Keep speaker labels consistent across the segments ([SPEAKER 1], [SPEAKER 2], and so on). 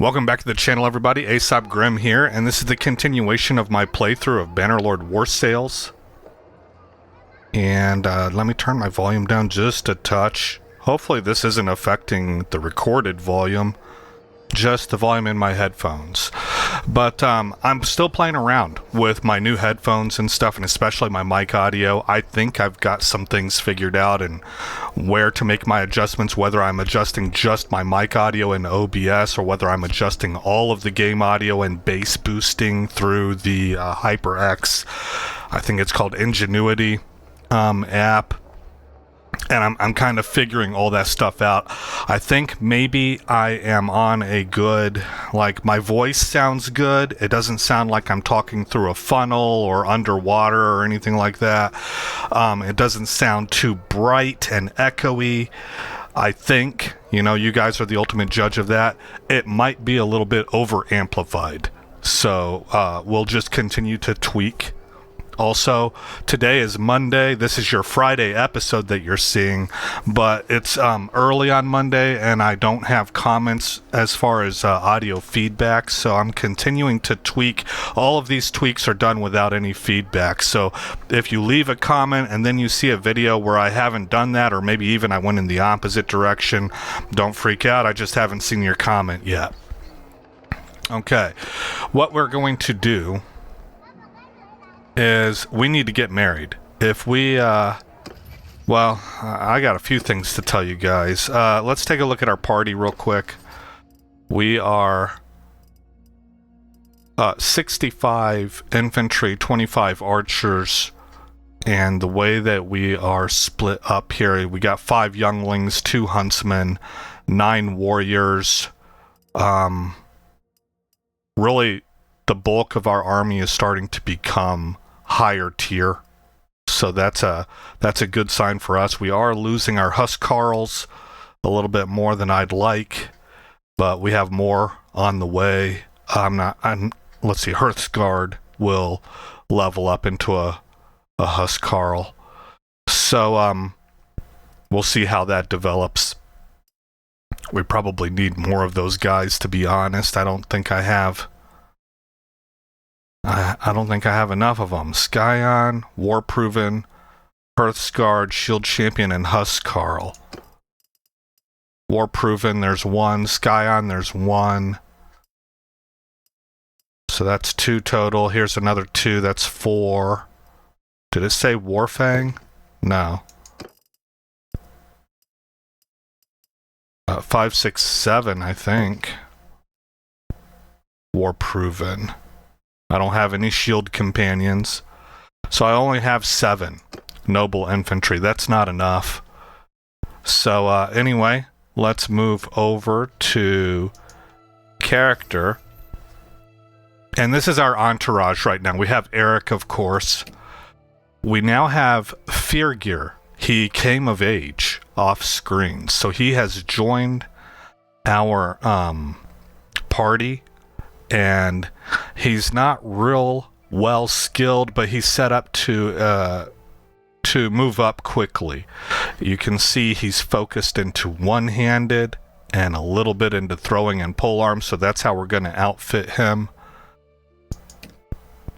[SPEAKER 1] Welcome back to the channel, everybody. Aesop Grimm here, and this is the continuation of my playthrough of Bannerlord War Sales. And let me turn my volume down just a touch. Hopefully this isn't affecting the recorded volume, just the volume in my headphones. But I'm still playing around with my new headphones and stuff, and especially my mic audio. I think I've got some things figured out and where to make my adjustments, whether I'm adjusting just my mic audio in OBS or whether I'm adjusting all of the game audio and bass boosting through the HyperX, I think it's called Ingenuity app. And I'm kind of figuring all that stuff out. I think maybe I am on a good, like, my voice sounds good. It doesn't sound like I'm talking through a funnel or underwater or anything like that. It doesn't sound too bright and echoey. I think, you know, you guys are the ultimate judge of that. It might be a little bit over amplified. So we'll just continue to tweak. Also, today is Monday. This is your Friday episode that you're seeing, but it's early on Monday, and I don't have comments as far as audio feedback, so I'm continuing to tweak. All of these tweaks are done without any feedback, so if you leave a comment and then you see a video where I haven't done that, or maybe even I went in the opposite direction, don't freak out. I just haven't seen your comment yet. Okay, what we're going to do is we need to get married. If we, well, I got a few things to tell you guys. Let's take a look at our party real quick. We are 65 infantry, 25 archers, and the way that we are split up here, we got 5 younglings, 2 huntsmen, 9 warriors. Really, the bulk of our army is starting to become higher tier, so that's a good sign for us. We are losing our Huskarls a little bit more than I'd like, but we have more on the way. Let's see, Hearthsguard will level up into a Huskarl, so we'll see how that develops. We probably need more of those guys, to be honest. I don't think I have enough of them. Skyon, War-Proven, Hearthsguard, Shield Champion, and Huskarl. War-Proven, there's 1. Skyon, there's 1. So that's 2 total. Here's another 2, that's 4. Did it say Warfang? No. 5, 6, 7, I think. War-Proven. I don't have any shield companions, so I only have 7 noble infantry. That's not enough. So anyway, let's move over to character. And this is our entourage right now. We have Eric, of course. We now have Feargear. He came of age off screen, so he has joined our party. And he's not real well skilled, but he's set up to move up quickly. You can see he's focused into one-handed and a little bit into throwing and polearm, so that's how we're going to outfit him.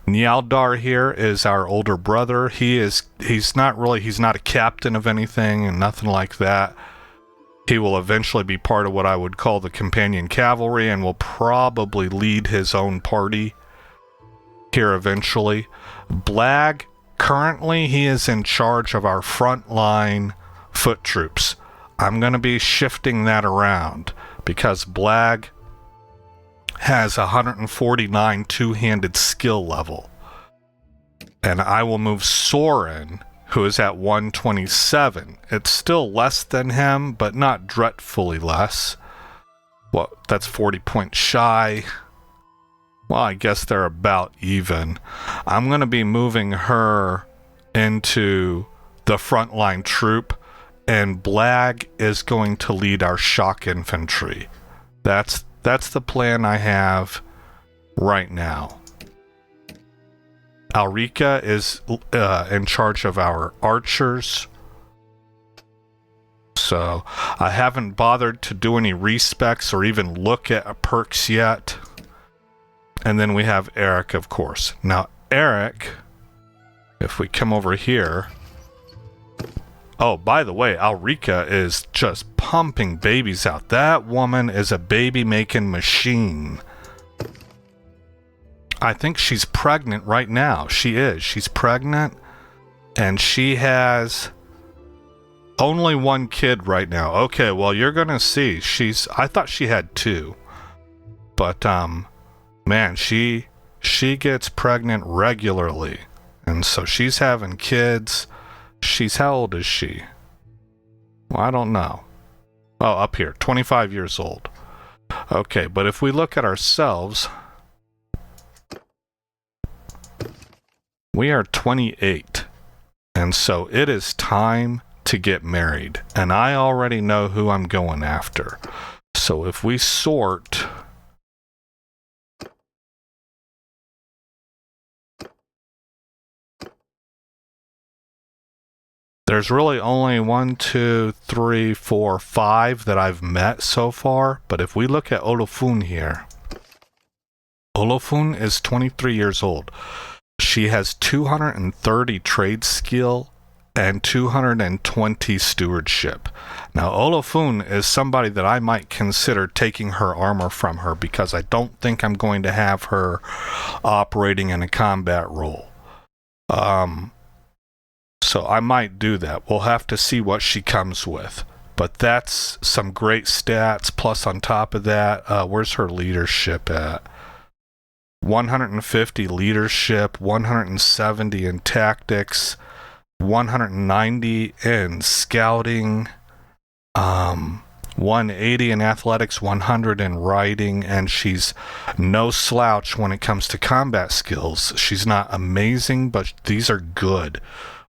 [SPEAKER 1] Nyaldar here is our older brother. He's not a captain of anything and nothing like that. He will eventually be part of what I would call the companion cavalry and will probably lead his own party here eventually. Blag, currently he is in charge of our frontline foot troops. I'm going to be shifting that around because Blag has 149 two-handed skill level. And I will move Soren, who is at 127. It's still less than him, but not dreadfully less. Well, that's 40 points shy. Well, I guess they're about even. I'm going to be moving her into the frontline troop, and Blag is going to lead our shock infantry. That's the plan I have right now. Alrika is in charge of our archers. So I haven't bothered to do any respecs or even look at perks yet. And then we have Eric, of course. Now, Eric, if we come over here... Oh, by the way, Alrika is just pumping babies out. That woman is a baby-making machine. I think she's pregnant right now. She is. She's pregnant. And she has only one kid right now. Okay, well, you're going to see. I thought she had two. But, man, she gets pregnant regularly. And so she's having kids. How old is she? Well, I don't know. Oh, up here, 25 years old. Okay, but if we look at ourselves, we are 28. And so it is time to get married. And I already know who I'm going after. So if we sort... There's really only 1, 2, 3, 4, 5 that I've met so far. But if we look at Olafun here, Olafun is 23 years old. She has 230 trade skill and 220 stewardship. Now, Olafun is somebody that I might consider taking her armor from her because I don't think I'm going to have her operating in a combat role. So I might do that. We'll have to see what she comes with. But that's some great stats. Plus on top of that, where's her leadership at? 150 leadership, 170 in tactics, 190 in scouting, 180 in athletics, 100 in riding, and she's no slouch when it comes to combat skills. She's not amazing, but these are good.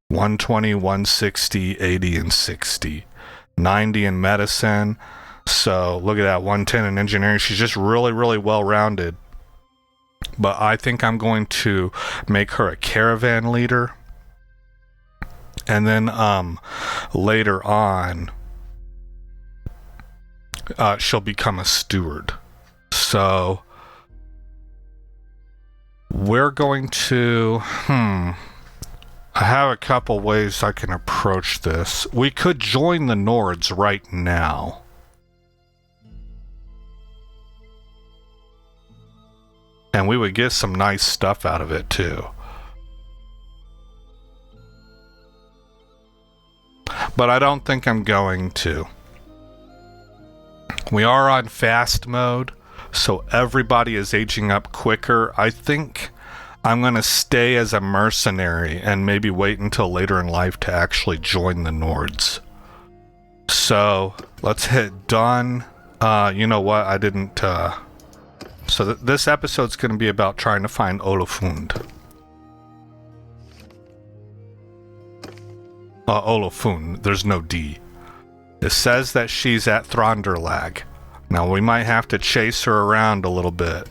[SPEAKER 1] 120, 160, 80, and 60. 90 in medicine. So look at that, 110 in engineering. She's just really, really well-rounded. But I think I'm going to make her a caravan leader. And then later on, she'll become a steward. So we're going to... I have a couple ways I can approach this. We could join the Nords right now. And we would get some nice stuff out of it too. But I don't think I'm going to. We are on fast mode, so everybody is aging up quicker. I think I'm going to stay as a mercenary and maybe wait until later in life to actually join the Nords. So let's hit done. You know what? I didn't... So this episode's going to be about trying to find Olafund. Olafund. There's no D. It says that she's at Thronderlag. Now we might have to chase her around a little bit.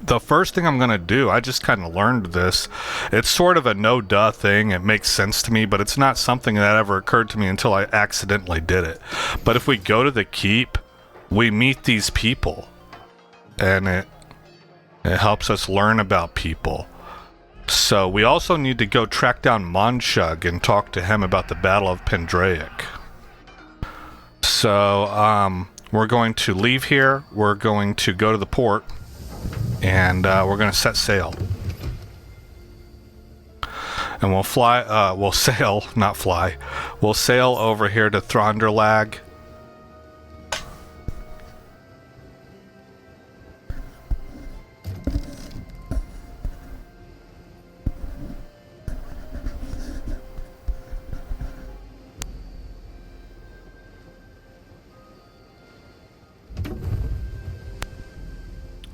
[SPEAKER 1] The first thing I'm going to do, I just kind of learned this. It's sort of a no-duh thing. It makes sense to me, but it's not something that ever occurred to me until I accidentally did it. But if we go to the keep, we meet these people. And it helps us learn about people. So we also need to go track down Monchug and talk to him about the Battle of Pendraic. So we're going to leave here. We're going to go to the port. And we're going to set sail. And we'll fly, we'll sail, not fly. We'll sail over here to Thronderlag.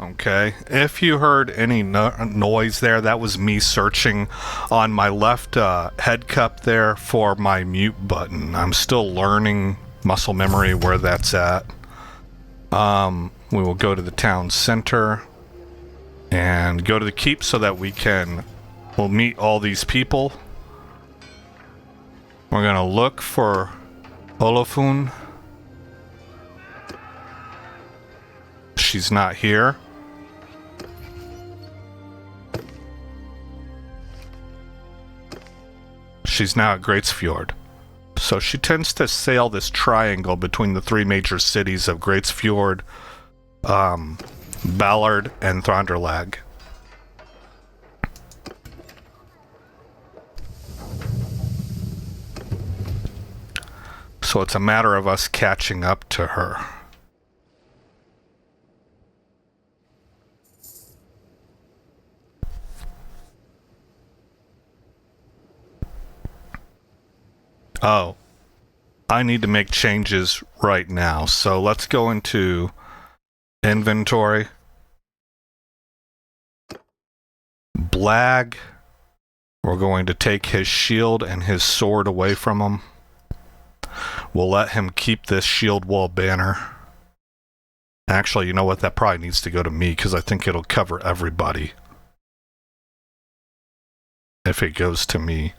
[SPEAKER 1] Okay, if you heard any noise there, that was me searching on my left head cup there for my mute button. I'm still learning muscle memory where that's at. We will go to the town center and go to the keep so that we'll meet all these people. We're gonna look for Olafun. She's not here. She's now at Greatsfjord. So she tends to sail this triangle between the three major cities of Greatsfjord, Ballard, and Thranderlag. So it's a matter of us catching up to her. Oh, I need to make changes right now. So let's go into inventory. Blag. We're going to take his shield and his sword away from him. We'll let him keep this shield wall banner. Actually, you know what? That probably needs to go to me because I think it'll cover everybody if it goes to me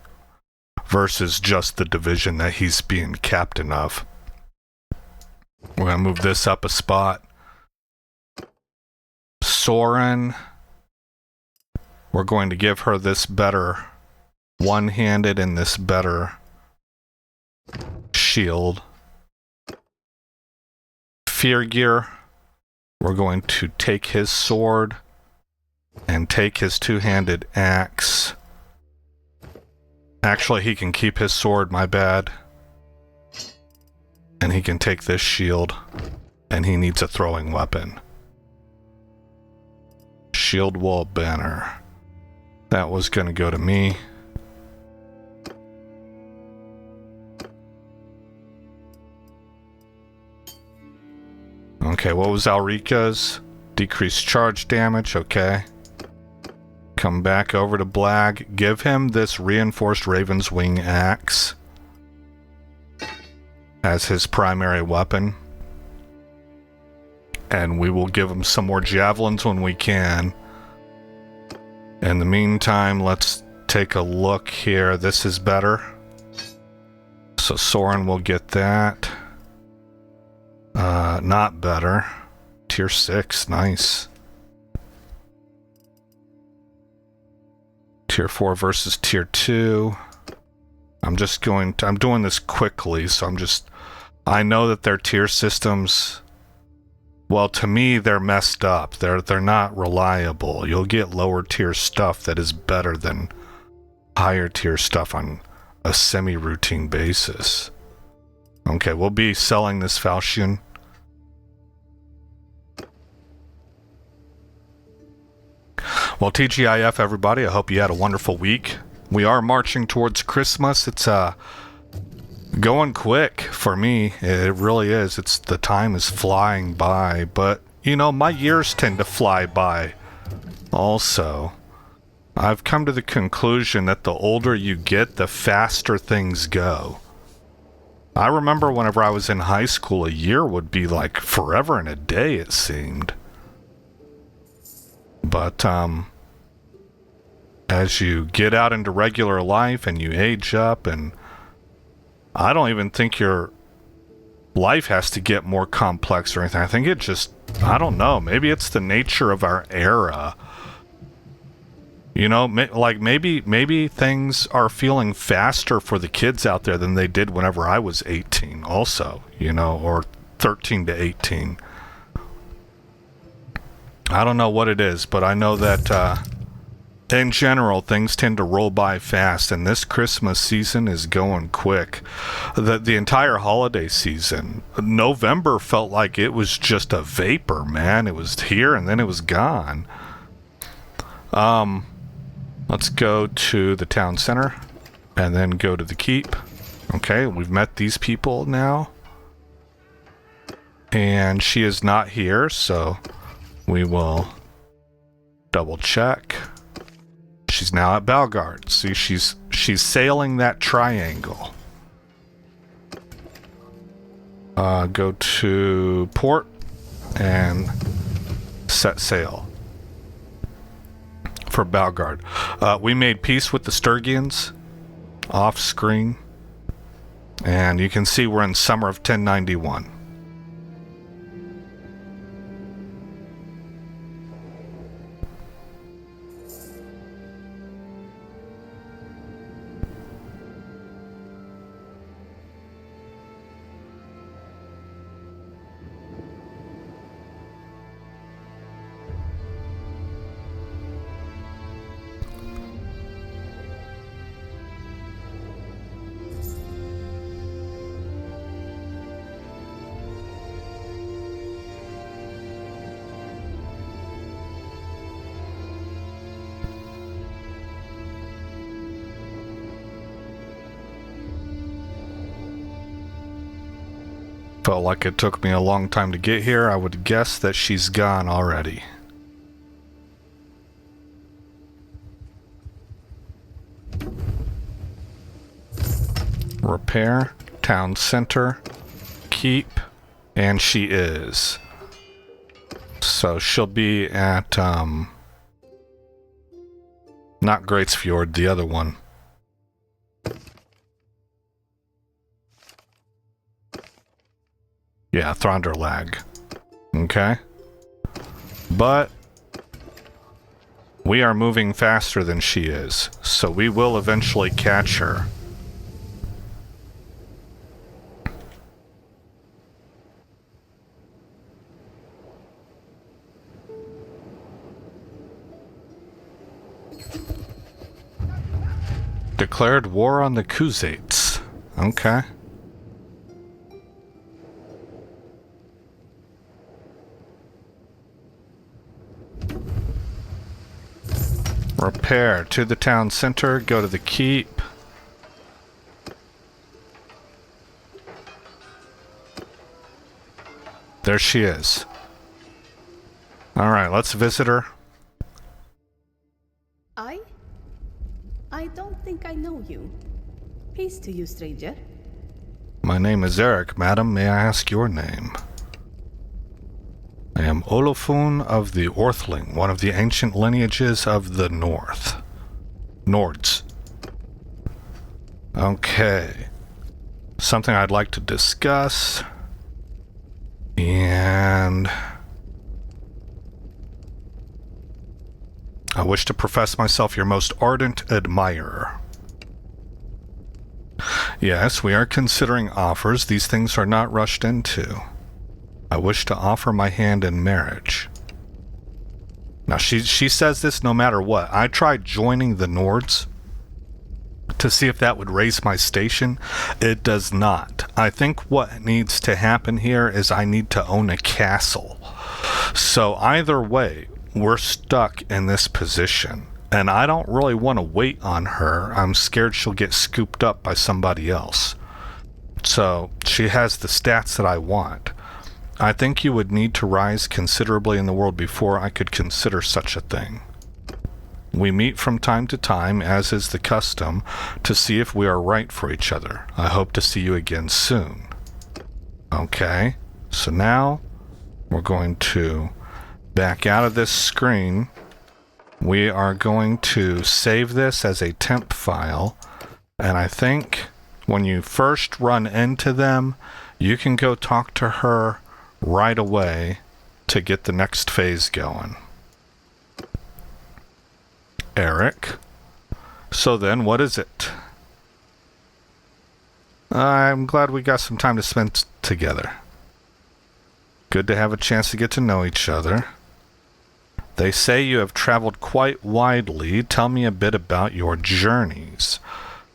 [SPEAKER 1] versus just the division that he's being captain of. We're going to move this up a spot. Soren. We're going to give her this better one-handed and this better shield. Firgir. We're going to take his sword and take his two-handed axe. Actually, he can keep his sword, my bad. And he can take this shield. And he needs a throwing weapon. Shield wall banner. That was going to go to me. Okay, what was Alrika's? Decreased charge damage, okay. Come back over to Blag. Give him this reinforced Raven's Wing axe as his primary weapon. And we will give him some more javelins when we can. In the meantime, let's take a look here. This is better. So Soren will get that. Not better. Tier 6, nice. Tier 4 versus Tier 2. I'm doing this quickly, so I know that their tier systems, well, to me, they're messed up. They're not reliable. You'll get lower tier stuff that is better than higher tier stuff on a semi-routine basis. Okay, we'll be selling this falchion. Well, TGIF, everybody, I hope you had a wonderful week. We are marching towards Christmas. It's going quick for me. It really is. The time is flying by, but you know, my years tend to fly by also. I've come to the conclusion that the older you get, the faster things go. I remember whenever I was in high school, a year would be like forever and a day, it seemed. But as you get out into regular life and you age up, and I don't even think your life has to get more complex or anything. I think it just, I don't know, maybe it's the nature of our era. You know, like maybe things are feeling faster for the kids out there than they did whenever I was 18 also, you know, or 13 to 18. I don't know what it is, but I know that in general, things tend to roll by fast, and this Christmas season is going quick. The entire holiday season, November felt like it was just a vapor, man. It was here and then it was gone. Let's go to the town center and then go to the keep. Okay, we've met these people now. And she is not here, so we will double check. She's now at Balgard. See, she's sailing that triangle. Go to port and set sail for Balgard. We made peace with the Sturgians off screen. And you can see we're in summer of 1091. Felt like it took me a long time to get here. I would guess that she's gone already. Repair, town center, keep, and she is. So she'll be at, not Greatsfjord, the other one. Yeah, Thronderlag. Okay. But we are moving faster than she is, so we will eventually catch her. Declared war on the Khuzaits. Okay. Repair to the town center, go to the keep. There she is. Alright, let's visit her.
[SPEAKER 2] I don't think I know you. Peace to you, stranger.
[SPEAKER 1] My name is Eric, madam. May I ask your name? I am Olafun of the Orthling, one of the ancient lineages of the North. Nords. Okay. Something I'd like to discuss. And I wish to profess myself your most ardent admirer. Yes, we are considering offers. These things are not rushed into. I wish to offer my hand in marriage. Now, she says this no matter what. I tried joining the Nords to see if that would raise my station. It does not. I think what needs to happen here is I need to own a castle. So either way, we're stuck in this position. And I don't really want to wait on her. I'm scared she'll get scooped up by somebody else. So she has the stats that I want. I think you would need to rise considerably in the world before I could consider such a thing. We meet from time to time, as is the custom, to see if we are right for each other. I hope to see you again soon. Okay, so now we're going to back out of this screen. We are going to save this as a temp file, and I think when you first run into them, you can go talk to her right away to get the next phase going. Eric. So then, what is it? I'm glad we got some time to spend together. Good to have a chance to get to know each other. They say you have traveled quite widely. Tell me a bit about your journeys.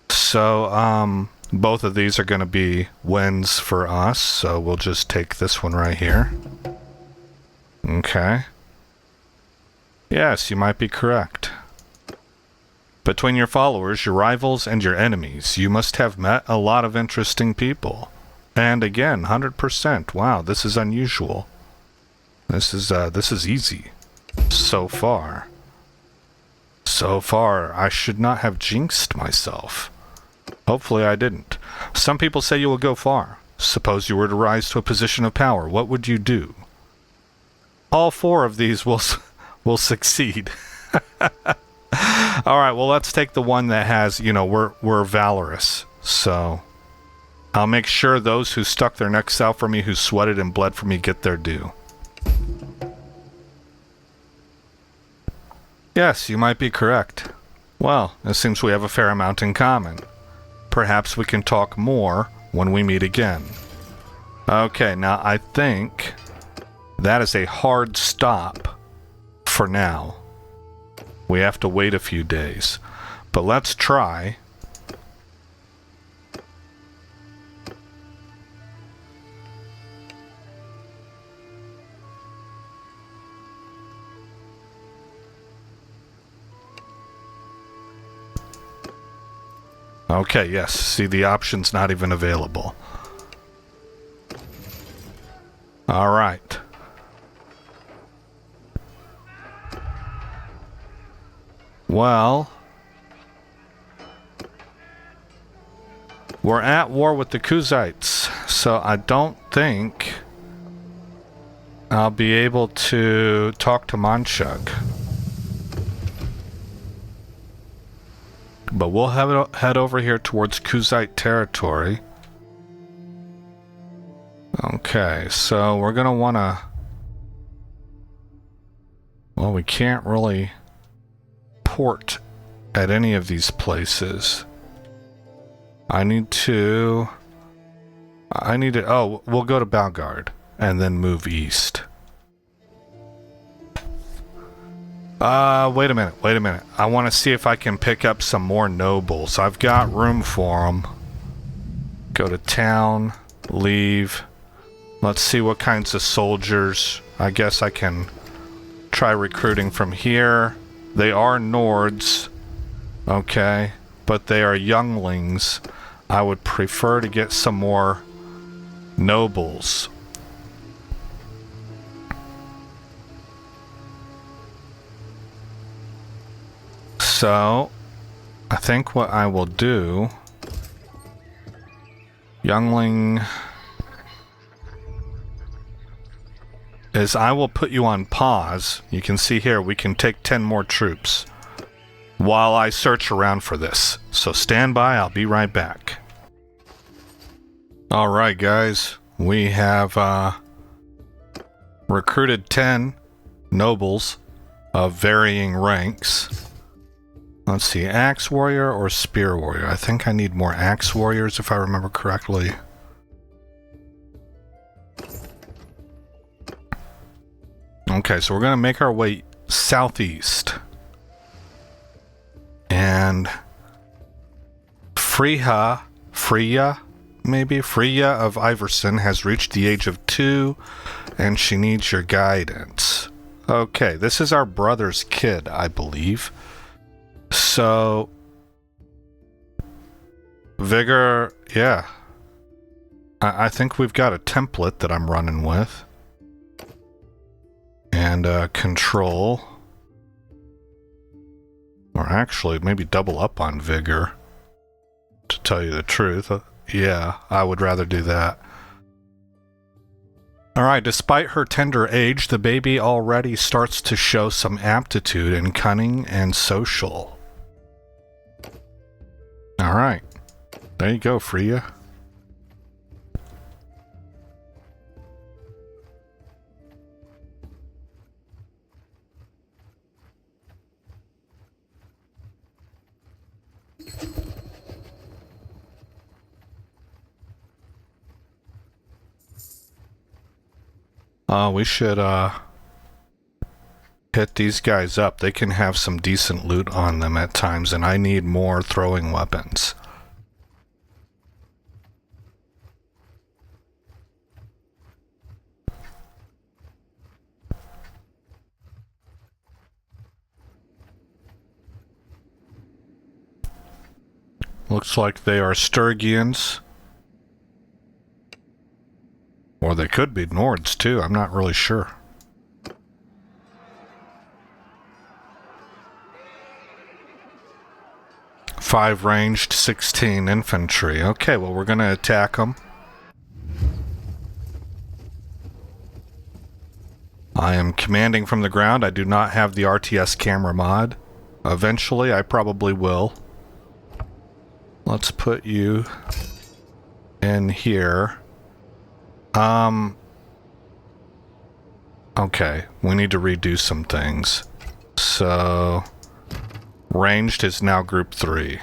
[SPEAKER 1] So, both of these are going to be wins for us, so we'll just take this one right here. Okay. Yes, you might be correct. Between your followers, your rivals, and your enemies, you must have met a lot of interesting people. And again, 100%. Wow, this is unusual. This is easy. So far. So far, I should not have jinxed myself. Hopefully I didn't. Some people say you will go far. Suppose you were to rise to a position of power. What would you do? All four of these will succeed. All right, well, let's take the one that has, we're valorous. So I'll make sure those who stuck their necks out for me, who sweated and bled for me, get their due. Yes, you might be correct. Well, it seems we have a fair amount in common. Perhaps we can talk more when we meet again. Okay, now I think that is a hard stop for now. We have to wait a few days. But let's try. Okay, yes. See, the option's not even available. All right. Well, we're at war with the Kuzites, so I don't think I'll be able to talk to Manchug. But we'll head over here towards Kuzite territory. Okay, so we're gonna wanna... Well, we can't really port at any of these places. I need to... Oh, we'll go to Balgard and then move east. Wait a minute. I want to see if I can pick up some more nobles. I've got room for them. Go to town, leave. Let's see what kinds of soldiers. I guess I can try recruiting from here. They are Nords. Okay. But they are younglings. I would prefer to get some more nobles. So, I think what I will do... Youngling... is I will put you on pause. You can see here, we can take 10 more troops while I search around for this. So stand by, I'll be right back. Alright guys, we have recruited 10 nobles of varying ranks. Let's see, Axe Warrior or Spear Warrior? I think I need more Axe Warriors if I remember correctly. Okay, so we're going to make our way southeast. And Freya of Iverson has reached the age of 2, and she needs your guidance. Okay, this is our brother's kid, I believe. So, Vigor, yeah. I think we've got a template that I'm running with. And, control. Or actually, maybe double up on Vigor. To tell you the truth. Yeah, I would rather do that. Alright, despite her tender age, the baby already starts to show some aptitude in cunning and social. Alright. There you go, Freya. We should, hit these guys up. They can have some decent loot on them at times, and I need more throwing weapons. Looks like they are Sturgians. Or they could be Nords, too. I'm not really sure. Five ranged, 16 infantry. Okay, well, we're going to attack them. I am commanding from the ground. I do not have the RTS camera mod. Eventually, I probably will. Let's put you in here. Okay, we need to redo some things. So, ranged is now group 3.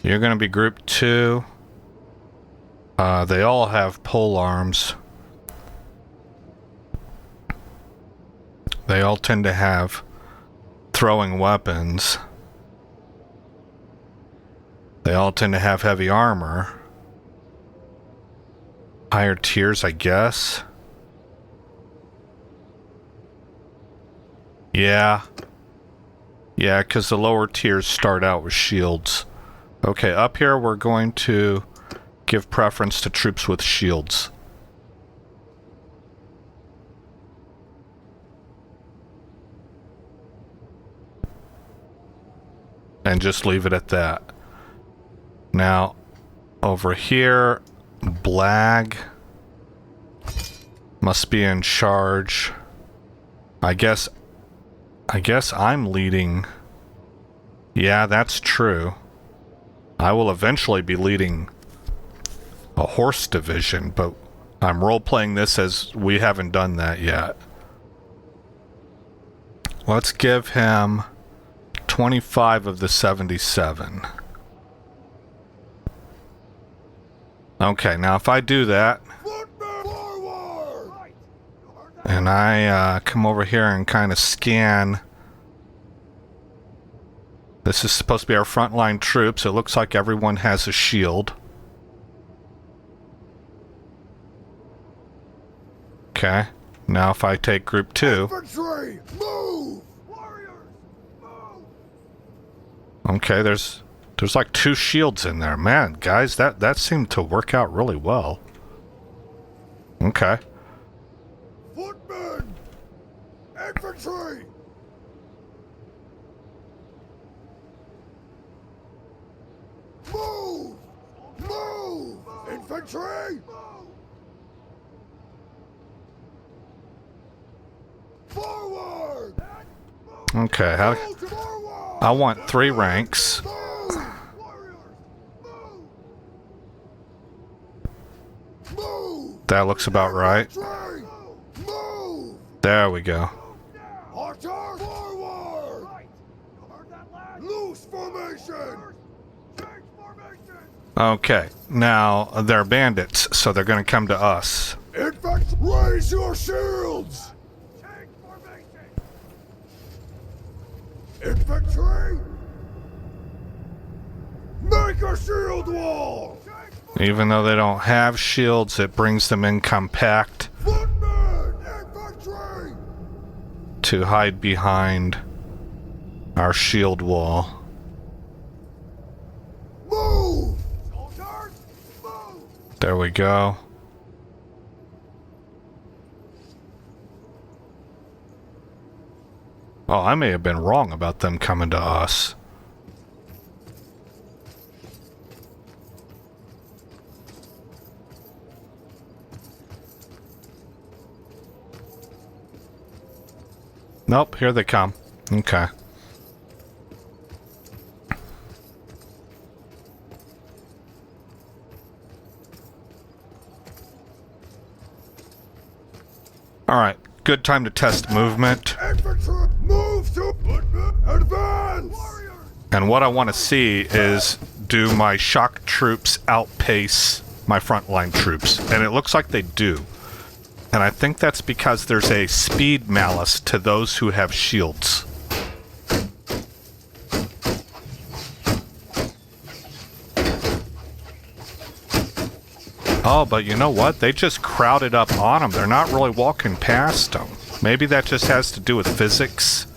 [SPEAKER 1] You're going to be group 2. They all have pole arms. They all tend to have throwing weapons. They all tend to have heavy armor. Higher tiers, I guess. Yeah. Yeah, because the lower tiers start out with shields. Okay, up here we're going to give preference to troops with shields. And just leave it at that. Now, over here, Blag must be in charge. I guess I'm leading. Yeah, that's true. I will eventually be leading a horse division, but I'm role-playing this as we haven't done that yet. Let's give him 25 of the 77. Okay, now if I do that, and I come over here and kind of scan. This is supposed to be our frontline troops. It looks like everyone has a shield. Okay, now if I take group 2.
[SPEAKER 3] Infantry, move! Warriors, move!
[SPEAKER 1] Okay, there's like 2 shields in there. Man, guys, that seemed to work out really well. Okay.
[SPEAKER 3] Footmen! Infantry! Move! Move! Infantry! Forward!
[SPEAKER 1] Okay, I want 3 ranks. That looks about right. There we go.
[SPEAKER 3] Archer, forward! Loose formation!
[SPEAKER 1] Okay, now they're bandits, so they're gonna come to us.
[SPEAKER 3] Infantry, raise your shields! Infantry! Make a shield wall!
[SPEAKER 1] Even though they don't have shields, it brings them in compact
[SPEAKER 3] Footmen! Infantry!
[SPEAKER 1] to hide behind our shield wall.
[SPEAKER 3] Move! Soldiers, move!
[SPEAKER 1] There we go. Oh, I may have been wrong about them coming to us. Nope, here they come. Okay. Alright, good time to test movement.
[SPEAKER 3] Infantry, move to advance!
[SPEAKER 1] And what I want to see is, do my shock troops outpace my frontline troops? And it looks like they do. And I think that's because there's a speed malus to those who have shields. Oh, but you know what? They just crowded up on them. They're not really walking past them. Maybe that just has to do with physics.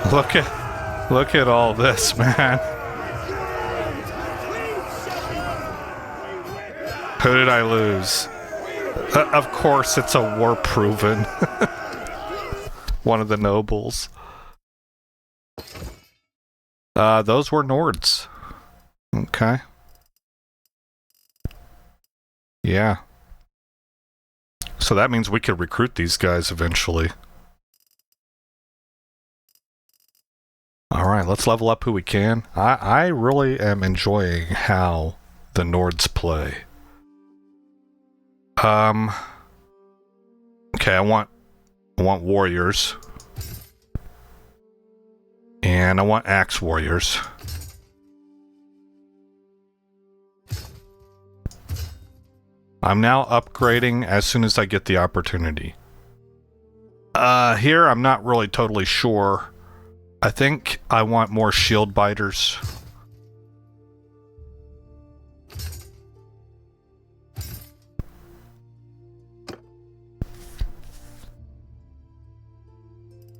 [SPEAKER 1] Look at all this, man. Who did I lose? Of course, it's a war proven. One of the nobles. Those were Nords. Okay. Yeah. So that means we could recruit these guys eventually. Alright, let's level up who we can. I really am enjoying how the Nords play. Okay, I want warriors. And I want axe warriors. I'm now upgrading as soon as I get the opportunity. Here I'm not really totally sure. I think I want more shield biters.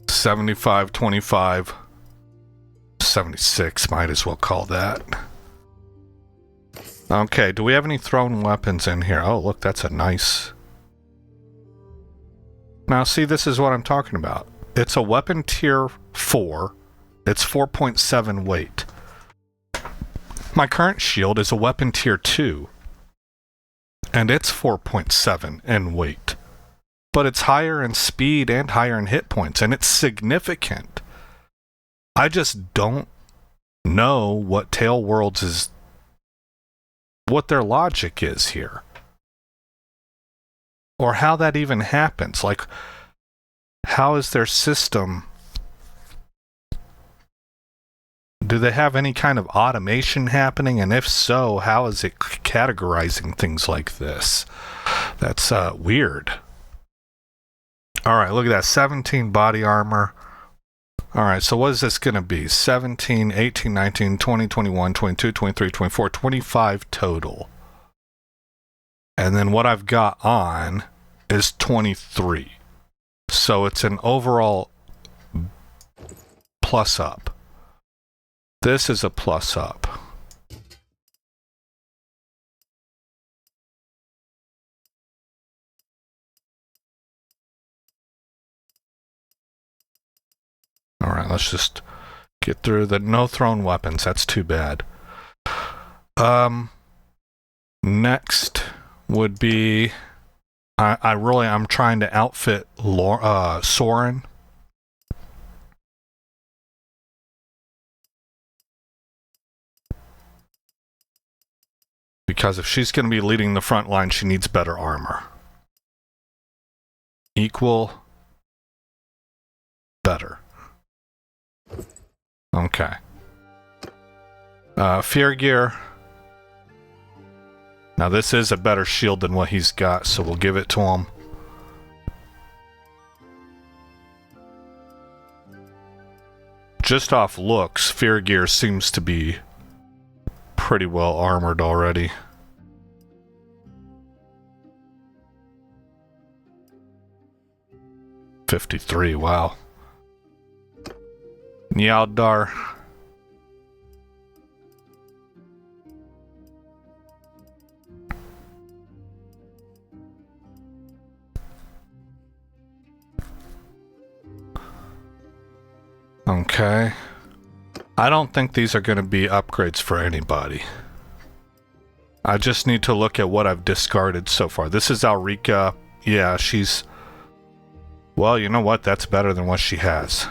[SPEAKER 1] $75, $25, $76, might as well call that. Okay, do we have any thrown weapons in here? Oh, look, that's a nice... Now, see, this is what I'm talking about. It's a weapon tier 4. It's 4.7 weight. My current shield is a weapon tier 2. And it's 4.7 in weight. But it's higher in speed and higher in hit points, and it's significant. I just don't know what Tail Worlds is... what their logic is here. Or how that even happens. Like, how is their system... Do they have any kind of automation happening? And if so, how is it categorizing things like this? That's weird. Alright, look at that. 17 body armor. Alright, so what is this going to be? 17, 18, 19, 20, 21, 22, 23, 24, 25 total. And then what I've got on is 23. So it's an overall plus up. This is a plus up. Alright, let's just get through the no thrown weapons. That's too bad. Next would be... I'm trying to outfit Soren. Because if she's going to be leading the front line, she needs better armor. Equal. Better. Okay. Fear gear. Now this is a better shield than what he's got, so we'll give it to him. Just off looks, Fear gear seems to be pretty well armored already. $53, wow. Nyaldar. Okay. I don't think these are going to be upgrades for anybody. I just need to look at what I've discarded so far. This is Alrika. Yeah, she's... Well, you know what? That's better than what she has.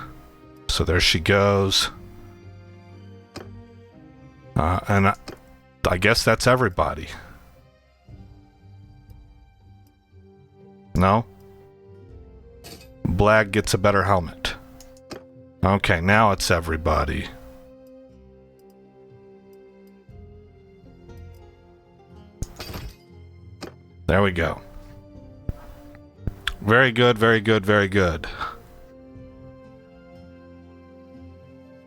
[SPEAKER 1] So there she goes. And I guess that's everybody. No? Blag gets a better helmet. Okay, now it's everybody. There we go. Very good, very good, very good.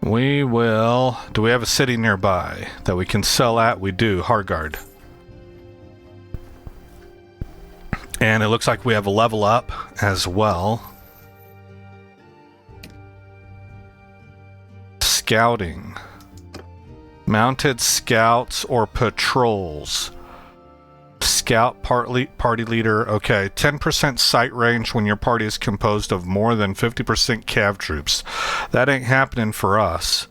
[SPEAKER 1] We will... Do we have a city nearby that we can sell at? We do. Hargard. And it looks like we have a level up as well. Scouting. Mounted scouts or patrols. Scout party leader. Okay, 10% sight range when your party is composed of more than 50% cav troops. That ain't happening for us.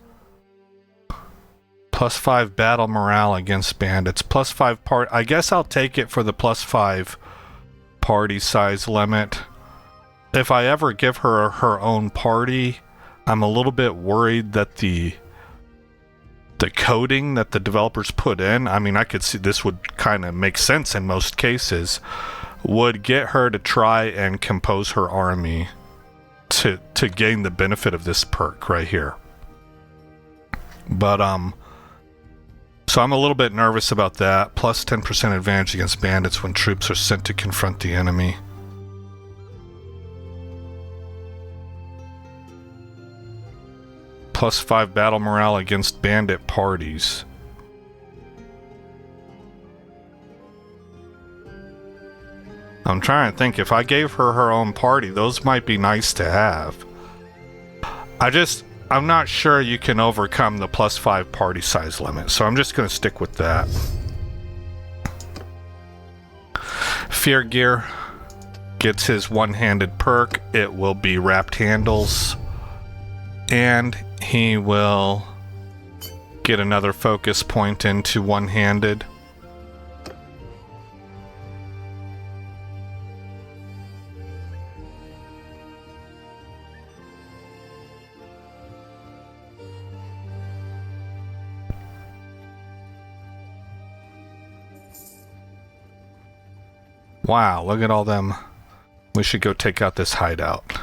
[SPEAKER 1] +5 battle morale against bandits. +5 part. I guess I'll take it for the +5 party size limit. If I ever give her her own party, I'm a little bit worried that the coding that the developers put in, I mean, I could see this would kind of make sense in most cases, would get her to try and compose her army to gain the benefit of this perk right here. But so I'm a little bit nervous about that. Plus 10% advantage against bandits when troops are sent to confront the enemy. +5 battle morale against bandit parties. I'm trying to think, if I gave her her own party, those might be nice to have. I'm not sure you can overcome the +5 party size limit, so I'm just going to stick with that. Fear Gear gets his one-handed perk. It will be wrapped handles. And he will get another focus point into one-handed. Wow, look at all them. We should go take out this hideout.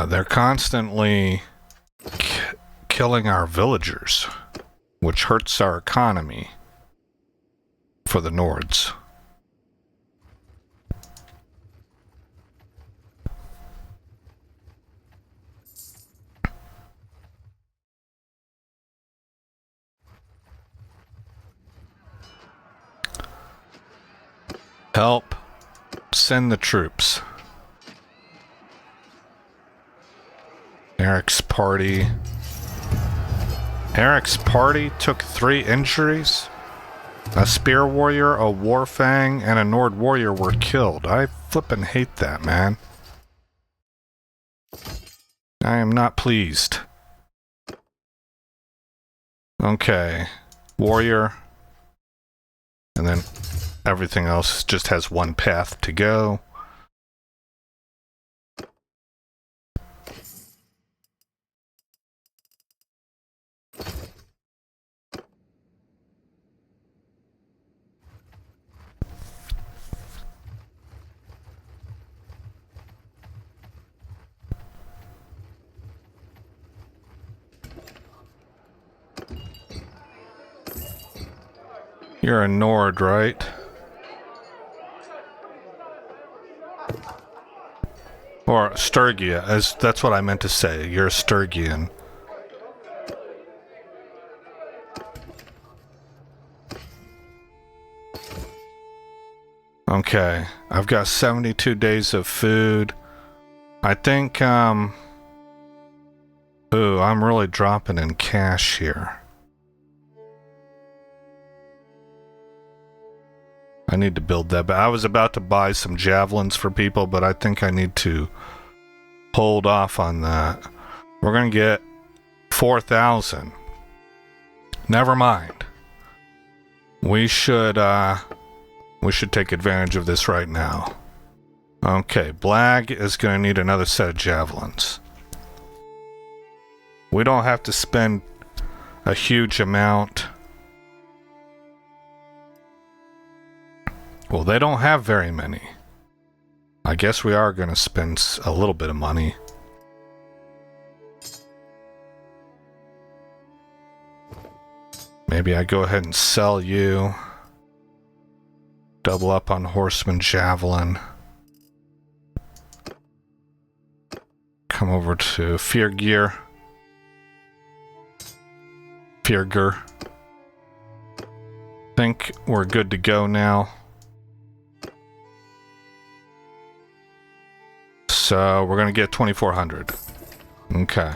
[SPEAKER 1] They're constantly killing our villagers, which hurts our economy for the Nords. Help. Send the troops. Eric's party. Eric's party took 3 injuries. A spear warrior, a warfang, and a Nord warrior were killed. I flippin' hate that, man. I am not pleased. Okay. Warrior. And then everything else just has one path to go. You're a Nord, right? Or Sturgia, that's what I meant to say. You're a Sturgian. Okay, I've got 72 days of food. I think, ooh, I'm really dropping in cash here. I need to build that, but I was about to buy some javelins for people, but I think I need to hold off on that. We're gonna get 4,000. Never mind. We should take advantage of this right now. Okay, Blag is gonna need another set of javelins. We don't have to spend a huge amount. Well, they don't have very many. I guess we are going to spend a little bit of money. Maybe I go ahead and sell you. Double up on Horseman Javelin. Come over to Fear Gear. Firger. Think we're good to go now. So we're gonna get 2,400. Okay.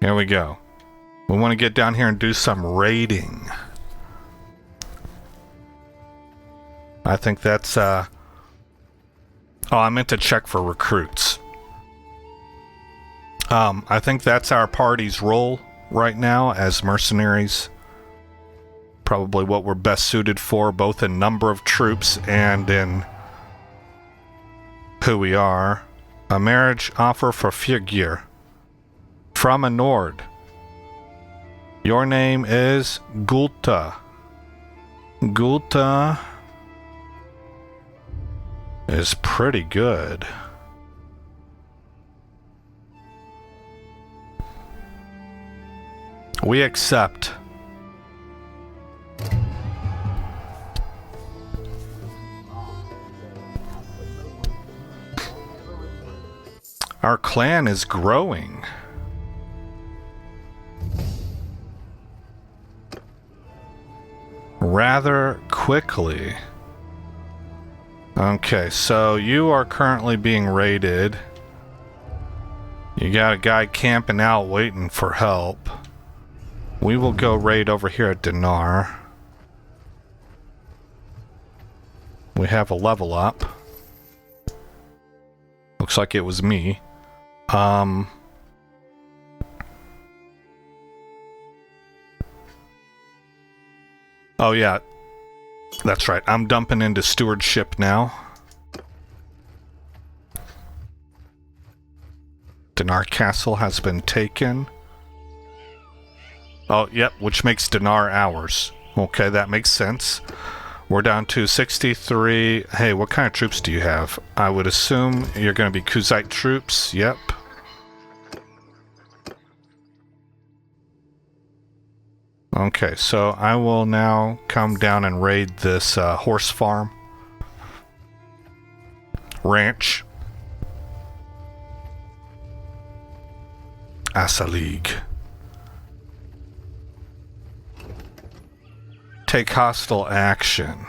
[SPEAKER 1] Here we go. We want to get down here and do some raiding. I think that's, oh, I meant to check for recruits. I think that's our party's role right now as mercenaries. Probably what we're best suited for, both in number of troops and in who we are. A marriage offer for Figir. From a Nord. Your name is Gulta. Gulta is pretty good. We accept. Our clan is growing. Rather quickly. Okay, so you are currently being raided. You got a guy camping out waiting for help. We will go raid over here at Dinar. We have a level up. Looks like it was me. Oh yeah, that's right. I'm dumping into stewardship now. Dinar Castle has been taken. Oh, yep, which makes Dinar ours. Okay, that makes sense. We're down to 63. Hey, what kind of troops do you have? I would assume you're going to be Kuzite troops. Yep. Okay, so I will now come down and raid this horse farm. Ranch. Asalig. Take hostile action.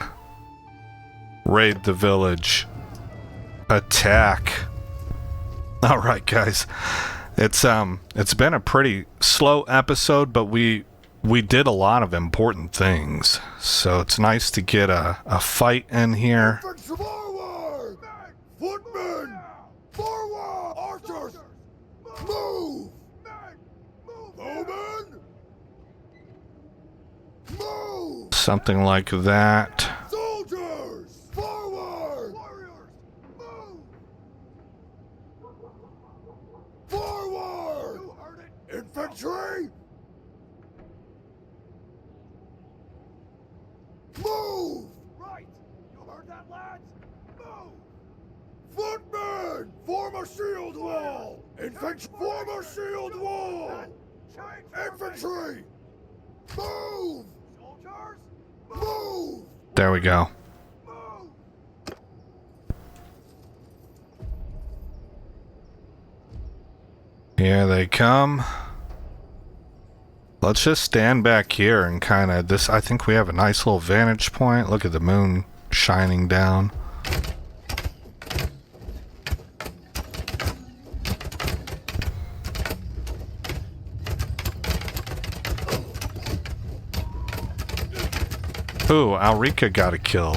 [SPEAKER 1] Raid the village. Attack. Alright, guys. It's been a pretty slow episode, but we did a lot of important things. So it's nice to get a fight in here.
[SPEAKER 3] Forward! Footmen! Forward! Archers! Move! Bowmen! Move!
[SPEAKER 1] Something like that.
[SPEAKER 3] Soldiers! Forward! Warriors! Move! Forward! You heard it! Infantry! Move! Right! You heard that, lads? Move! Footmen! Form a shield wall! Infantry! Form a shield wall! Infantry! Move! Soldiers! Move!
[SPEAKER 1] There we go.
[SPEAKER 3] Move!
[SPEAKER 1] Here they come. Let's just stand back here and kind of this. I think we have a nice little vantage point. Look at the moon shining down. Ooh, Alrika got a kill.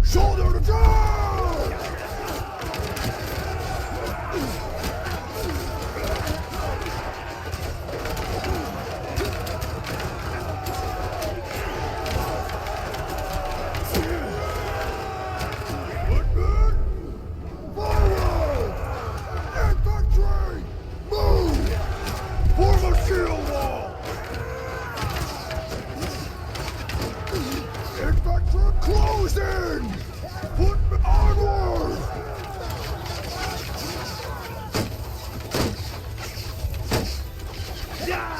[SPEAKER 3] Shoulder to charge! Chosen! Footman onward!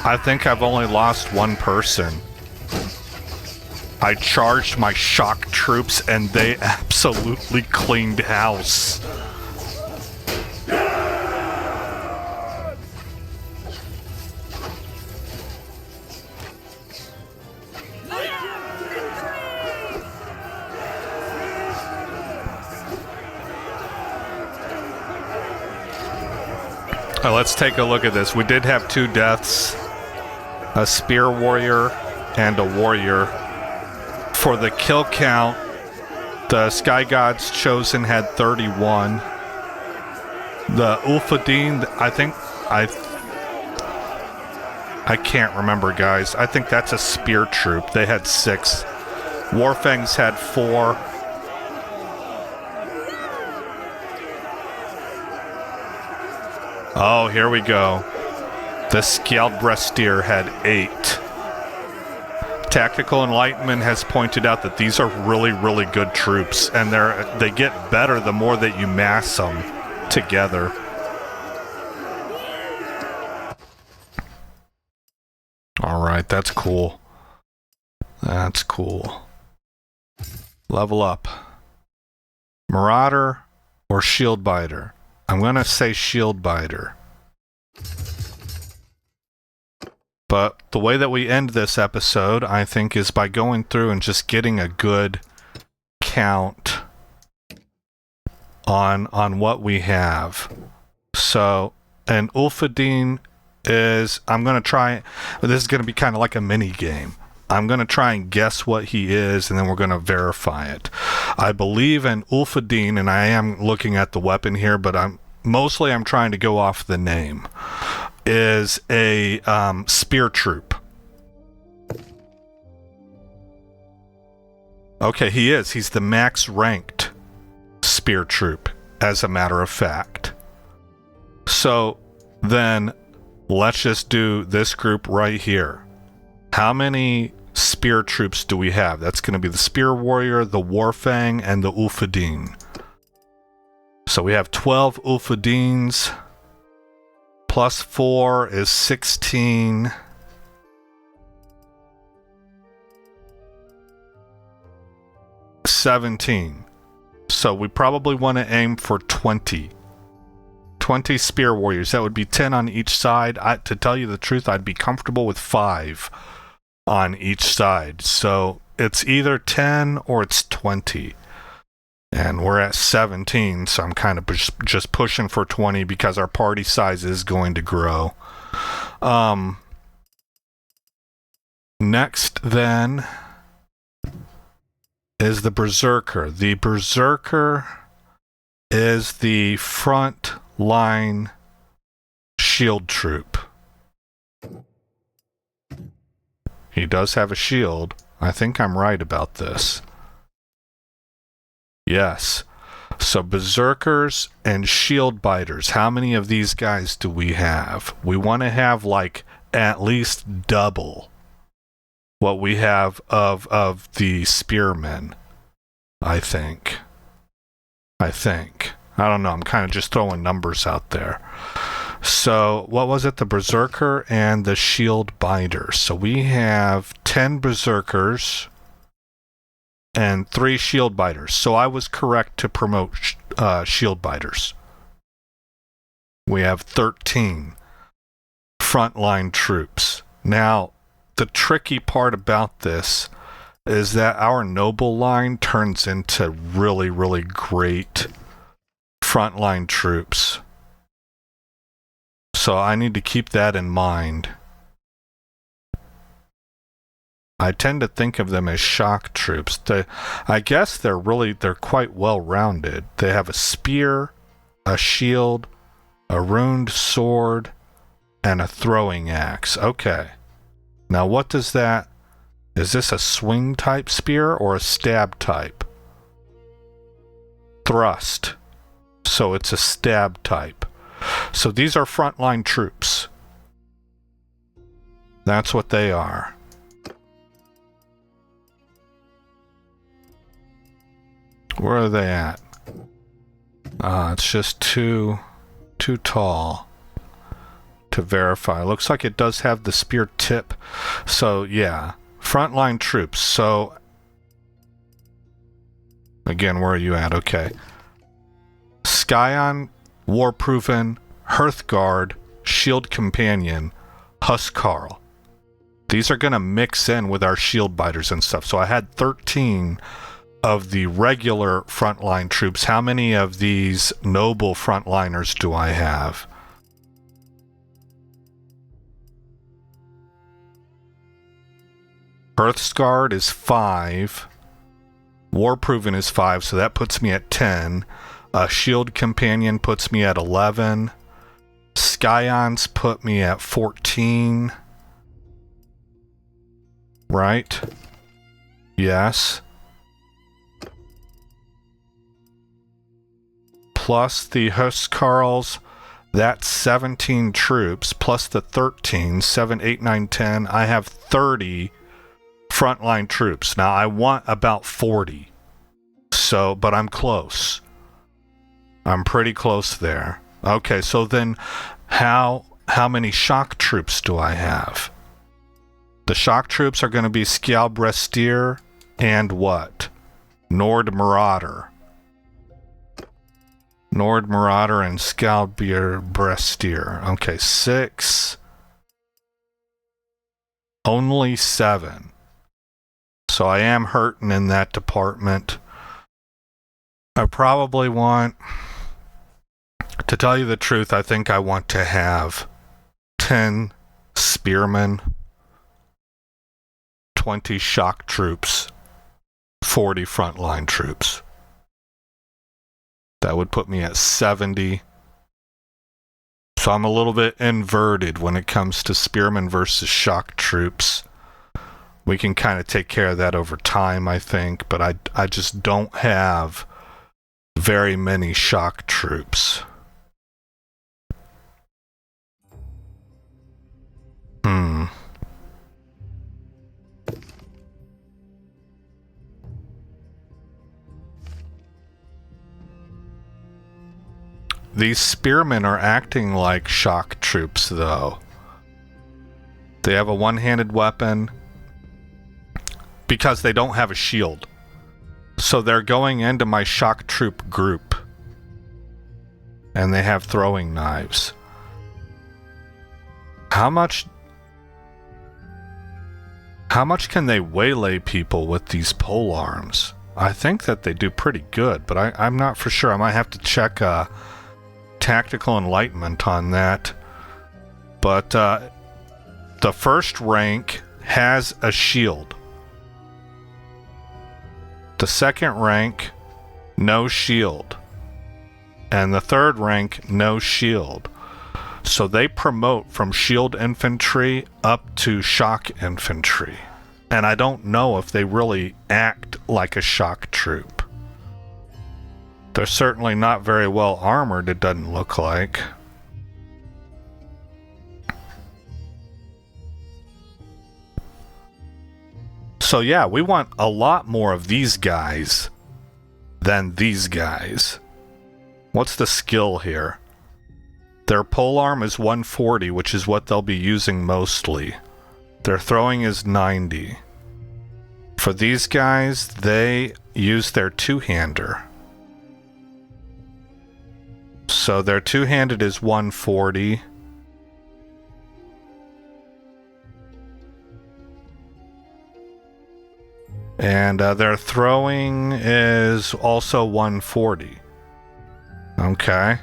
[SPEAKER 1] I think I've only lost one person. I charged my shock troops and they absolutely cleaned house. Let's take a look at this. We did have 2 deaths, a spear warrior and a warrior. For the kill count, the Sky Gods Chosen had 31. The Ulfadine, I can't remember, guys. I think that's a spear troop. They had 6. Warfangs had 4. Oh, here we go. The Skjaldbrestir had 8. Tactical Enlightenment has pointed out that these are really, really good troops, and they get better the more that you mass them together. Alright, that's cool. That's cool. Level up. Marauder or Shield Biter? I'm gonna say Shield Biter. But the way that we end this episode, I think, is by going through and just getting a good count on what we have. So, and Ulfadine is, I'm gonna try, this is gonna be kind of like a mini game. I'm gonna try and guess what he is, and then we're gonna verify it. I believe in Ulfadine, and I am looking at the weapon here, but I'm trying to go off the name, is a spear troop. Okay, he is. He's the max ranked spear troop, as a matter of fact. So then let's just do this group right here. How many spear troops do we have? That's going to be the spear warrior, the warfang, and the Ulfadine. So we have 12 Ulfadines. Plus 4 is 16. $17. So we probably want to aim for 20. 20 spear warriors. That would be 10 on each side. To tell you the truth, I'd be comfortable with 5 on each side. So it's either 10 or it's 20. And we're at 17, so I'm kind of just pushing for 20 because our party size is going to grow. Next, then, is the Berserker. The Berserker is the front line shield troop. He does have a shield. I think I'm right about this. Yes. So Berserkers and Shield Biters. How many of these guys do we have? We want to have like at least double what we have of the Spearmen. I think. I don't know. I'm kind of just throwing numbers out there. So what was it? The Berserker and the Shield Biter. So we have 10 Berserkers and 3 Shield Biters. So I was correct to promote Shield Biters. We have 13 frontline troops. Now, the tricky part about this is that our noble line turns into really, really great frontline troops. So I need to keep that in mind. I tend to think of them as shock troops. I guess they're quite well rounded. They have a spear, a shield, a runed sword, and a throwing axe. Okay. Now what does that... Is this a swing type spear or a stab type? Thrust. So it's a stab type. So these are frontline troops. That's what they are. Where are they at? It's just too tall to verify. Looks like it does have the spear tip. So, yeah. Frontline troops. So, again, where are you at? Okay. Scion, War-Proven, Hearthguard, Shield Companion, Huskarl. These are going to mix in with our shield biters and stuff. So I had 13 of the regular frontline troops. How many of these noble frontliners do I have? Hearthguard is 5. War-Proven is 5, so that puts me at 10. Shield Companion puts me at 11. Scions put me at 14. Right? Yes. Plus the Huskarls, that's 17 troops, plus the 13, 7, 8, 9, 10. I have 30 frontline troops. Now, I want about 40. So, but I'm close. I'm pretty close there. Okay, so then how many shock troops do I have? The shock troops are going to be Skjalbrestier and what? Nord Marauder. Nord Marauder and Skjalbrestier. Okay, 6. Only 7. So I am hurting in that department. I probably want, to tell you the truth, I think I want to have 10 spearmen, 20 shock troops, 40 frontline troops. That would put me at 70. So I'm a little bit inverted when it comes to spearmen versus shock troops. We can kind of take care of that over time, I think, but I just don't have very many shock troops. These spearmen are acting like shock troops, though. They have a one-handed weapon because they don't have a shield. So they're going into my shock troop group. And they have throwing knives. How much can they waylay people with these pole arms? I think that they do pretty good, but I'm not for sure. I might have to check tactical enlightenment on that. But the first rank has a shield. The second rank, no shield. And the third rank, no shield. So they promote from shield infantry up to shock infantry. And I don't know if they really act like a shock troop. They're certainly not very well armored, it doesn't look like. So yeah, we want a lot more of these guys than these guys. What's the skill here? Their polearm is 140, which is what they'll be using mostly. Their throwing is 90. For these guys, they use their two-hander. So their two-handed is 140. And their throwing is also 140. Okay.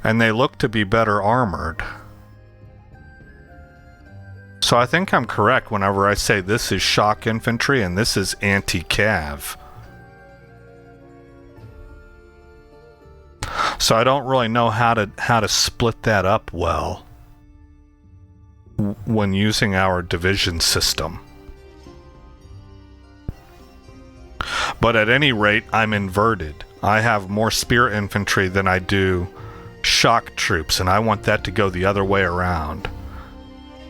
[SPEAKER 1] And they look to be better armored. So I think I'm correct whenever I say this is shock infantry and this is anti-cav. So I don't really know how to split that up well when using our division system. But at any rate, I'm inverted. I have more spear infantry than I do shock troops, and I want that to go the other way around.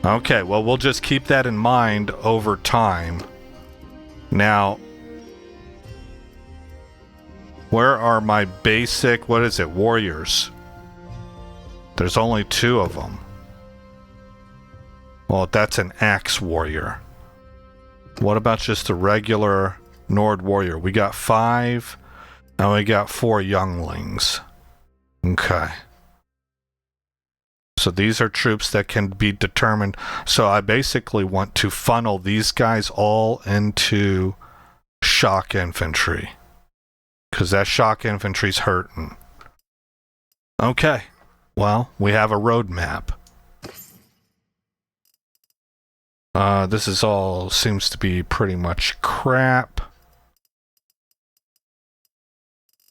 [SPEAKER 1] Okay, well, we'll just keep that in mind over time. Now, Where are my basic, what is it, warriors? There's only 2 of them. Well, that's an axe warrior. What about just a regular Nord warrior? We got 5, and we got 4 younglings. Okay. So these are troops that can be determined. So I basically want to funnel these guys all into shock infantry. Because that shock infantry's hurting. Okay. Well, we have a roadmap. This is all seems to be pretty much crap.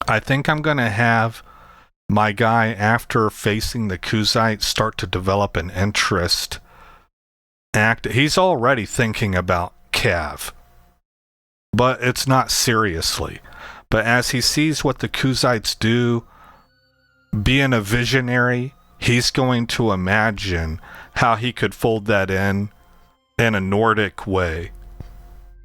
[SPEAKER 1] I think I'm going to have my guy, after facing the Kuzite, start to develop an interest. He's already thinking about Cav, but it's not seriously. But as he sees what the Kuzites do, being a visionary, he's going to imagine how he could fold that in a Nordic way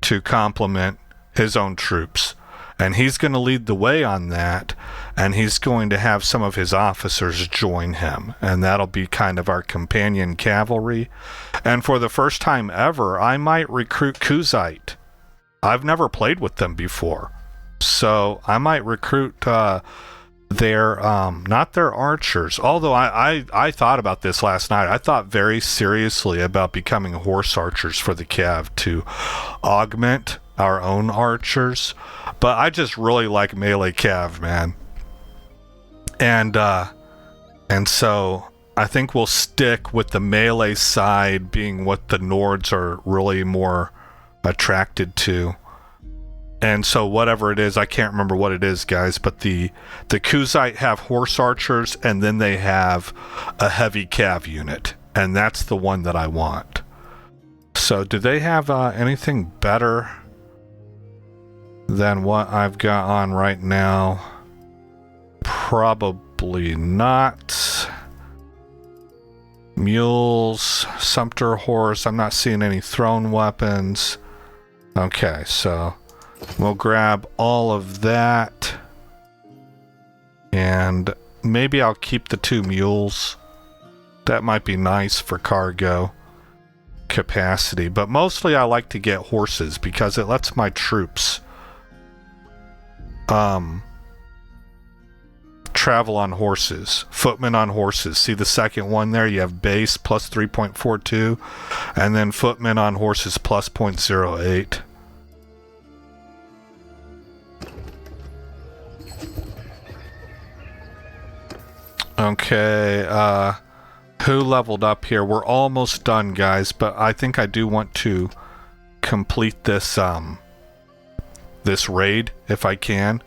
[SPEAKER 1] to complement his own troops. And he's going to lead the way on that, and he's going to have some of his officers join him, and that'll be kind of our companion cavalry. And for the first time ever, I might recruit Kuzite. I've never played with them before, so I might recruit their not their archers, although I thought about this last night. I thought very seriously about becoming horse archers for the Cav to augment our own archers, but I just really like melee Cav, man. And so I think we'll stick with the melee side being what the Nords are really more attracted to. And so whatever it is, I can't remember what it is, guys, but the Kuzite have horse archers, and then they have a heavy Cav unit, and that's the one that I want. So do they have anything better than what I've got on right now? Probably not. Mules, Sumpter horse, I'm not seeing any thrown weapons. Okay, so we'll grab all of that, and maybe I'll keep the 2 mules. That might be nice for cargo capacity, but mostly I like to get horses because it lets my troops travel on horses, footmen on horses. See the second one there? You have base plus 3.42, and then footmen on horses plus 0.08. Okay, who leveled up here? We're almost done, guys, but I think I do want to complete this this raid if I can.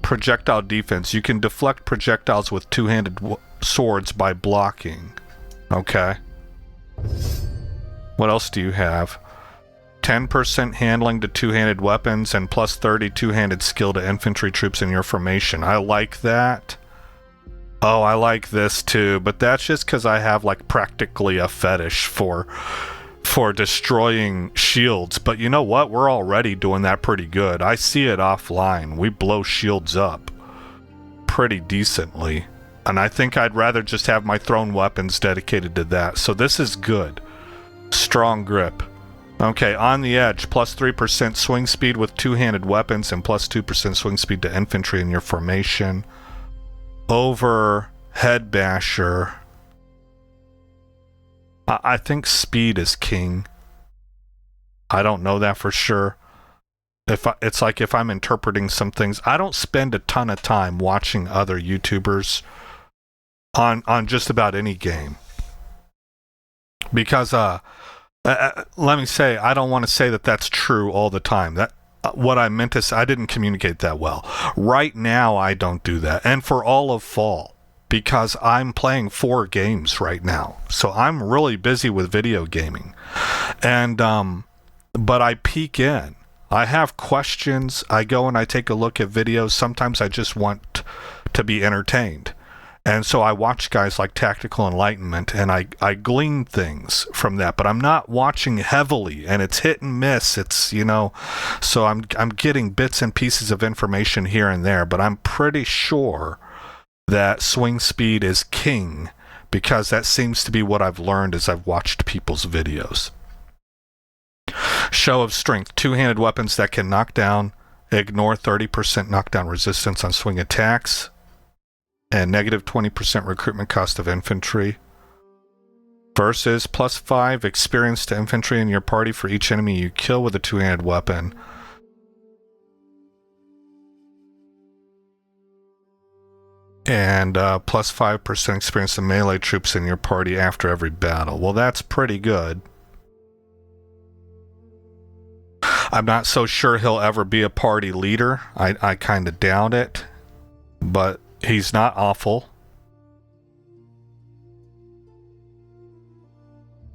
[SPEAKER 1] Projectile defense. You can deflect projectiles with 2-handed swords by blocking. Okay. What else do you have? 10% handling to 2-handed weapons and plus 30 2-handed skill to infantry troops in your formation. I like that. Oh, I like this too, but that's just because I have like practically a fetish for destroying shields. But you know what? We're already doing that pretty good. I see it offline. We blow shields up pretty decently. And I think I'd rather just have my thrown weapons dedicated to that. So this is good. Strong grip. Okay, on the edge, plus 3% swing speed with 2-handed weapons and plus 2% swing speed to infantry in your formation. Over head basher. I think speed is king. I don't know that for sure. It's like if I'm interpreting some things, I don't spend a ton of time watching other YouTubers on just about any game. Because let me say, I don't want to say that that's true all the time. That what I meant to say, I didn't communicate that well. Right now, I don't do that. And for all of fall, because I'm playing 4 games right now. So I'm really busy with video gaming. And, but I peek in. I have questions. I go and I take a look at videos. Sometimes I just want to be entertained. And so I watch guys like Tactical Enlightenment, and I glean things from that, but I'm not watching heavily, and it's hit and miss. It's, you know, so I'm getting bits and pieces of information here and there, but I'm pretty sure that swing speed is king, because that seems to be what I've learned as I've watched people's videos. Show of strength, two-handed weapons that can knock down, ignore 30% knockdown resistance on swing attacks, and negative 20% recruitment cost of infantry. Versus +5 experience to infantry in your party for each enemy you kill with a two-handed weapon. And +5% experience to melee troops in your party after every battle. Well, that's pretty good. I'm not so sure he'll ever be a party leader. I kind of doubt it. But he's not awful.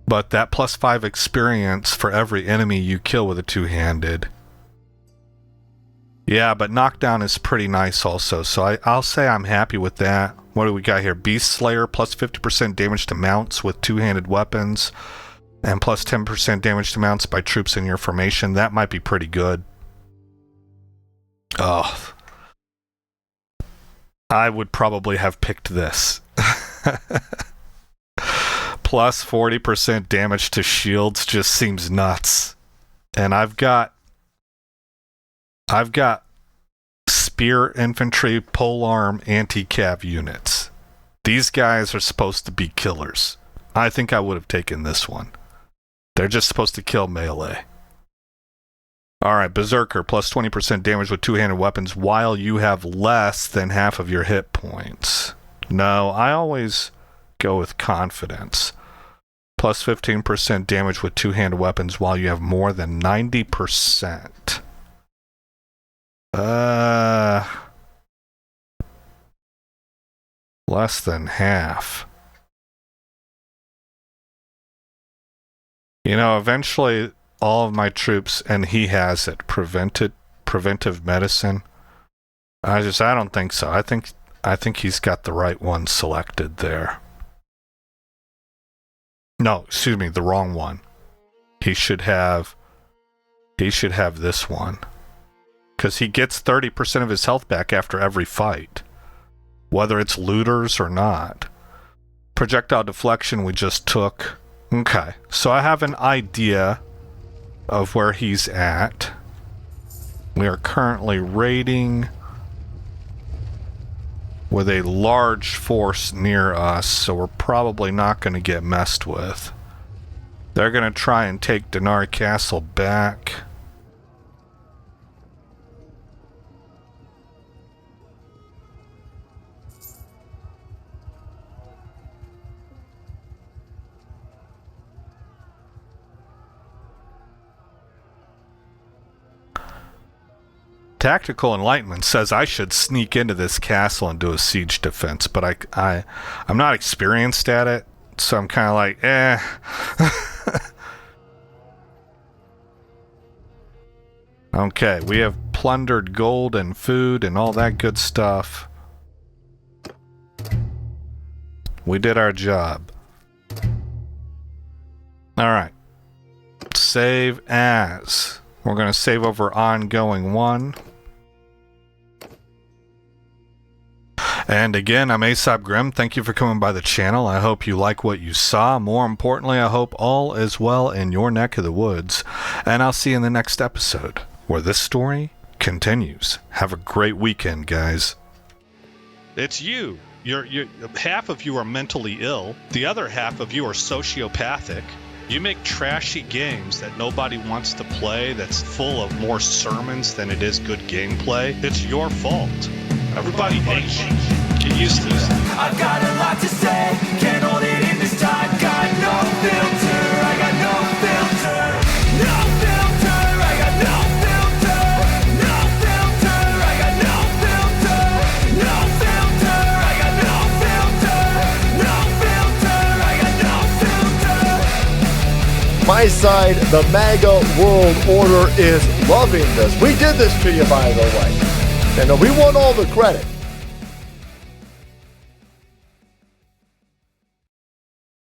[SPEAKER 1] But that +5 experience for every enemy you kill with a two-handed. Yeah, but knockdown is pretty nice also. So I'll say I'm happy with that. What do we got here? Beast Slayer, +50% damage to mounts with two-handed weapons. And +10% damage to mounts by troops in your formation. That might be pretty good. Oh. I would probably have picked this. +40% damage to shields just seems nuts. And I've got spear infantry, polearm, anti-cav units. These guys are supposed to be killers. I think I would have taken this one. They're just supposed to kill melee. Alright, Berserker, +20% damage with two-handed weapons while you have less than half of your hit points. No, I always go with confidence. +15% damage with two-handed weapons while you have more than 90%. Less than half. You know, eventually all of my troops, and he has it, preventive medicine. I don't think so. I think he's got the right one selected there. No, excuse me, the wrong one. He should have this one. Because he gets 30% of his health back after every fight. Whether it's looters or not. Projectile deflection we just took. Okay, so I have an idea of where he's at. We are currently raiding with a large force near us, so we're probably not going to get messed with. They're going to try and take Dinar Castle back. Tactical Enlightenment says I should sneak into this castle and do a siege defense, but I'm not experienced at it, so I'm kind of like, eh. Okay, we have plundered gold and food and all that good stuff. We did our job. Alright. Save as. We're going to save over ongoing 1. And again, I'm Aesop Grimm. Thank you for coming by the channel. I hope you like what you saw. More importantly, I hope all is well in your neck of the woods. And I'll see you in the next episode, where this story continues. Have a great weekend, guys. It's you. You're half of you are mentally ill. The other half of you are sociopathic. You make trashy games that nobody wants to play, that's full of more sermons than it is good gameplay. It's your fault. Everybody hates you. Get used to it.
[SPEAKER 4] I've got a lot to say, can't hold it in this time. Got no filter, I got no filter. No filter, I got no filter. No filter, I got no filter. No filter, I got no filter. No filter, I got no filter.
[SPEAKER 3] My side, the MAGA world order, is loving this. We did this to you, by the way. And we want all the credit.